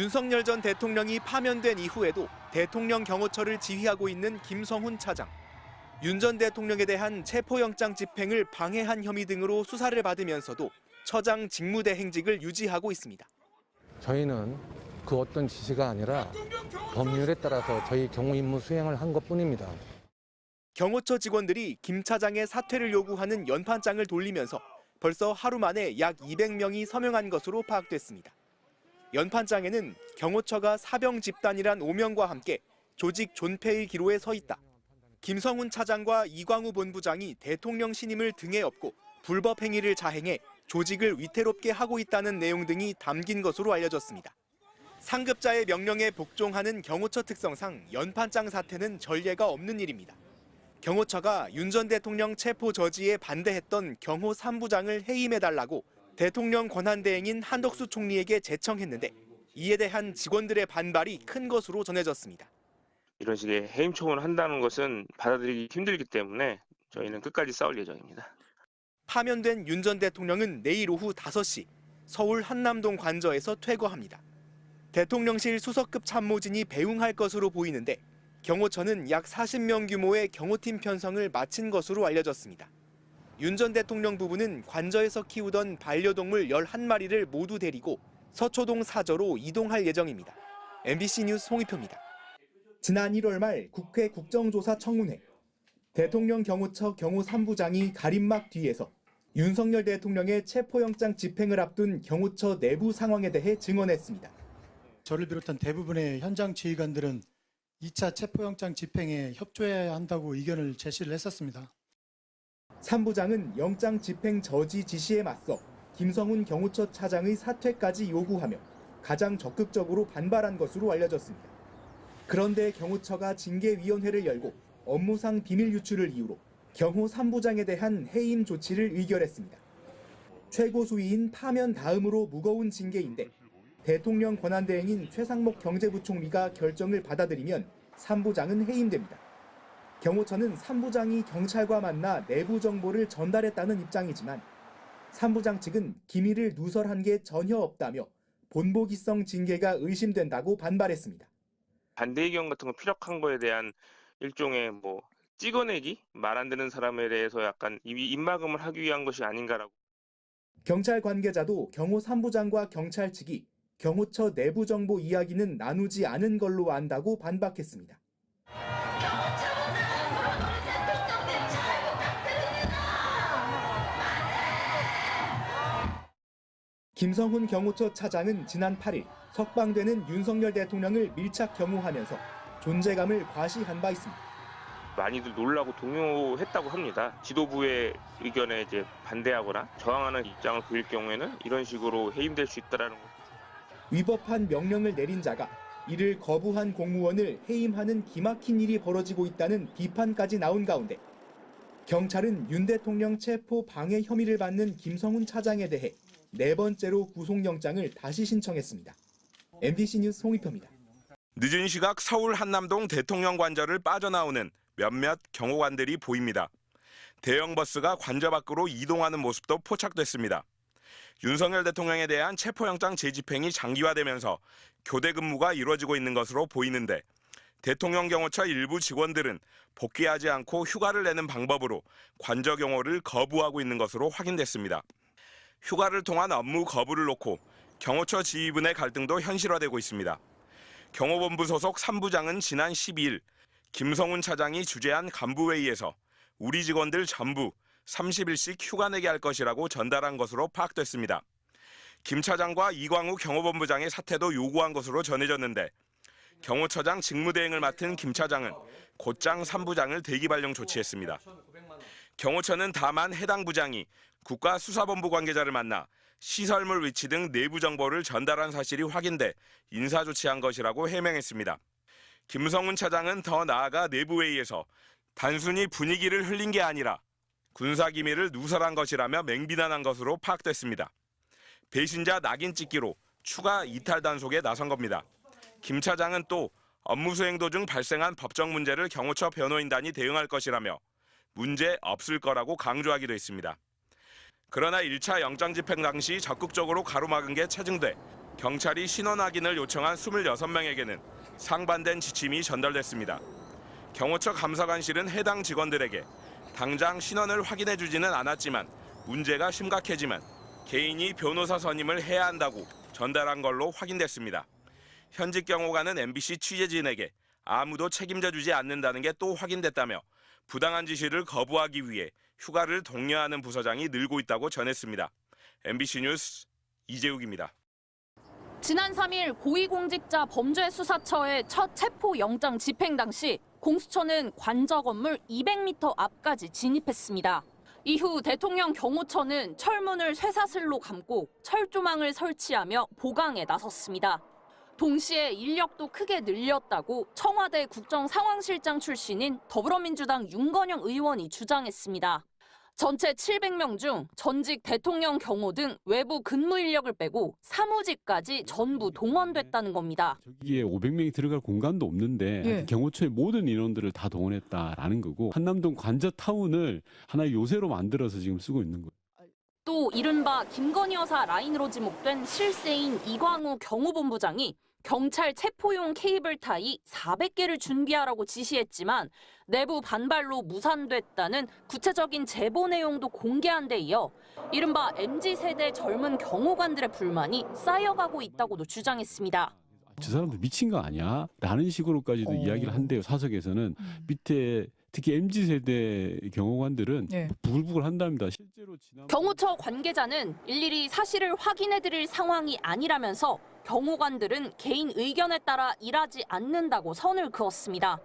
윤석열 전 대통령이 파면된 이후에도 대통령 경호처를 지휘하고 있는 김성훈 차장. 윤 전 대통령에 대한 체포영장 집행을 방해한 혐의 등으로 수사를 받으면서도 처장 직무대행직을 유지하고 있습니다. 저희는 그 어떤 지시가 아니라 법률에 따라서 저희 경호 임무 수행을 한 것뿐입니다. 경호처 직원들이 김 차장의 사퇴를 요구하는 연판장을 돌리면서 벌써 하루 만에 약 200명이 서명한 것으로 파악됐습니다. 연판장에는 경호처가 사병 집단이란 오명과 함께 조직 존폐의 기로에 서 있다. 김성훈 차장과 이광우 본부장이 대통령 신임을 등에 업고 불법 행위를 자행해 조직을 위태롭게 하고 있다는 내용 등이 담긴 것으로 알려졌습니다. 상급자의 명령에 복종하는 경호처 특성상 연판장 사태는 전례가 없는 일입니다. 경호처가 윤 전 대통령 체포 저지에 반대했던 경호 3부장을 해임해달라고 대통령 권한대행인 한덕수 총리에게 제청했는데 이에 대한 직원들의 반발이 큰 것으로 전해졌습니다. 이런 식의 해임 청원을 한다는 것은 받아들이기 힘들기 때문에 저희는 끝까지 싸울 예정입니다. 파면된 윤 전 대통령은 내일 오후 5시 서울 한남동 관저에서 퇴거합니다. 대통령실 수석급 참모진이 배웅할 것으로 보이는데 경호처는 약 40명 규모의 경호팀 편성을 마친 것으로 알려졌습니다. 윤 전 대통령 부부는 관저에서 키우던 반려동물 11마리를 모두 데리고 서초동 사저로 이동할 예정입니다. MBC 뉴스 홍익표입니다. 지난 1월 말 국회 국정조사 청문회. 대통령 경호처 경호 3부장이 가림막 뒤에서 윤석열 대통령의 체포영장 집행을 앞둔 경호처 내부 상황에 대해 증언했습니다. 저를 비롯한 대부분의 현장 지휘관들은 2차 체포영장 집행에 협조해야 한다고 의견을 제시를 했었습니다. 3부장은 영장 집행 저지 지시에 맞서 김성훈 경호처 차장의 사퇴까지 요구하며 가장 적극적으로 반발한 것으로 알려졌습니다. 그런데 경호처가 징계위원회를 열고 업무상 비밀 유출을 이유로 경호 3부장에 대한 해임 조치를 의결했습니다. 최고 수위인 파면 다음으로 무거운 징계인데 대통령 권한대행인 최상목 경제부총리가 결정을 받아들이면 3부장은 해임됩니다. 경호처는 3부장이 경찰과 만나 내부 정보를 전달했다는 입장이지만 3부장 측은 기밀을 누설한 게 전혀 없다며 본보기성 징계가 의심된다고 반발했습니다. 반대 의견 같은 거 피력한 거에 대한 일종의 찍어내기? 말 안 되는 사람에 대해서 약간 입막음을 하기 위한 것이 아닌가라고. 경찰 관계자도 경호 3부장과 경찰 측이 경호처 내부 정보 이야기는 나누지 않은 걸로 안다고 반박했습니다. 김성훈 경호처 차장은 지난 8일 석방되는 윤석열 대통령을 밀착 경호하면서 존재감을 과시한 바 있습니다. 많이들 놀라고 동요했다고 합니다. 지도부의 의견에 반대하거나 저항하는 입장을 보일 경우에는 이런 식으로 해임될 수 있다라는 것. 위법한 명령을 내린 자가 이를 거부한 공무원을 해임하는 기막힌 일이 벌어지고 있다는 비판까지 나온 가운데 경찰은 윤 대통령 체포 방해 혐의를 받는 김성훈 차장에 대해 4번째로 구속영장을 다시 신청했습니다. MBC 뉴스 홍익표입니다. 늦은 시각 서울 한남동 대통령 관저를 빠져나오는 몇몇 경호관들이 보입니다. 대형 버스가 관저 밖으로 이동하는 모습도 포착됐습니다. 윤석열 대통령에 대한 체포영장 재집행이 장기화되면서 교대 근무가 이루어지고 있는 것으로 보이는데 대통령 경호처 일부 직원들은 복귀하지 않고 휴가를 내는 방법으로 관저 경호를 거부하고 있는 것으로 확인됐습니다. 휴가를 통한 업무 거부를 놓고 경호처 지휘부의 갈등도 현실화되고 있습니다. 경호본부 소속 3부장은 지난 12일 김성훈 차장이 주재한 간부회의에서 우리 직원들 전부 30일씩 휴가 내게 할 것이라고 전달한 것으로 파악됐습니다. 김 차장과 이광우 경호본부장의 사퇴도 요구한 것으로 전해졌는데 경호처장 직무대행을 맡은 김 차장은 곧장 3부장을 대기 발령 조치했습니다. 경호처는 다만 해당 부장이 국가수사본부 관계자를 만나 시설물 위치 등 내부 정보를 전달한 사실이 확인돼 인사조치한 것이라고 해명했습니다. 김성훈 차장은 더 나아가 내부회의에서 단순히 분위기를 흘린 게 아니라 군사기밀을 누설한 것이라며 맹비난한 것으로 파악됐습니다. 배신자 낙인 찍기로 추가 이탈 단속에 나선 겁니다. 김 차장은 또 업무 수행 도중 발생한 법적 문제를 경호처 변호인단이 대응할 것이라며 문제 없을 거라고 강조하기도 했습니다. 그러나 1차 영장 집행 당시 적극적으로 가로막은 게 체증돼 경찰이 신원 확인을 요청한 26명에게는 상반된 지침이 전달됐습니다. 경호처 감사관실은 해당 직원들에게 당장 신원을 확인해주지는 않았지만 문제가 심각해지면 개인이 변호사 선임을 해야 한다고 전달한 걸로 확인됐습니다. 현직 경호관은 MBC 취재진에게 아무도 책임져주지 않는다는 게 또 확인됐다며 부당한 지시를 거부하기 위해 휴가를 독려하는 부서장이 늘고 있다고 전했습니다. MBC 뉴스 이재욱입니다. 지난 3일 고위공직자 범죄수사처의 첫 체포영장 집행 당시 공수처는 관저 건물 200m 앞까지 진입했습니다. 이후 대통령 경호처는 철문을 쇠사슬로 감고 철조망을 설치하며 보강에 나섰습니다. 동시에 인력도 크게 늘렸다고 청와대 국정상황실장 출신인 더불어민주당 윤건영 의원이 주장했습니다. 전체 700명 중 전직 대통령 경호 등 외부 근무 인력을 빼고 사무직까지 전부 동원됐다는 겁니다. 저기에 500명이 들어갈 공간도 없는데 경호처의 모든 인원들을 다 동원했다라는 거고 한남동 관저타운을 하나의 요새로 만들어서 지금 쓰고 있는 거예요. 또 이른바 김건희 여사 라인으로 지목된 실세인 이광우 경호본부장이 경찰 체포용 케이블 타이 400개를 준비하라고 지시했지만 내부 반발로 무산됐다는 구체적인 제보 내용도 공개한 데 이어 이른바 MZ세대 젊은 경호관들의 불만이 쌓여가고 있다고도 주장했습니다. 저 사람들 미친 거 아니야? 라는 식으로까지도 이야기를 한대요. 사석에서는 밑에 특히 MZ세대 경호관들은 부글부글 한답니다. 실제로 경호처 관계자는 일일이 사실을 확인해드릴 상황이 아니라면서 경호관들은 개인 의견에 따라 일하지 않는다고 선을 그었습니다.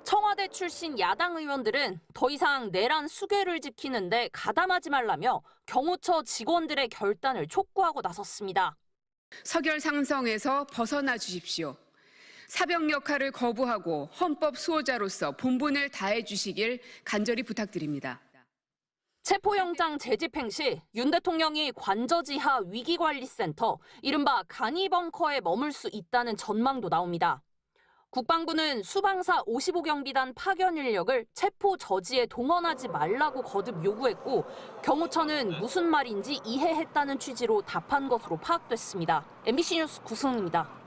청와대 출신 야당 의원들은 더 이상 내란 수괴를 지키는데 가담하지 말라며 경호처 직원들의 결단을 촉구하고 나섰습니다. 서결 상성에서 벗어나 주십시오. 사병 역할을 거부하고 헌법 수호자로서 본분을 다해 주시길 간절히 부탁드립니다. 체포영장 재집행 시 윤 대통령이 관저지하 위기관리센터, 이른바 간이벙커에 머물 수 있다는 전망도 나옵니다. 국방부는 수방사 55경비단 파견 인력을 체포 저지에 동원하지 말라고 거듭 요구했고 경호처는 무슨 말인지 이해했다는 취지로 답한 것으로 파악됐습니다. MBC 뉴스 구승입니다.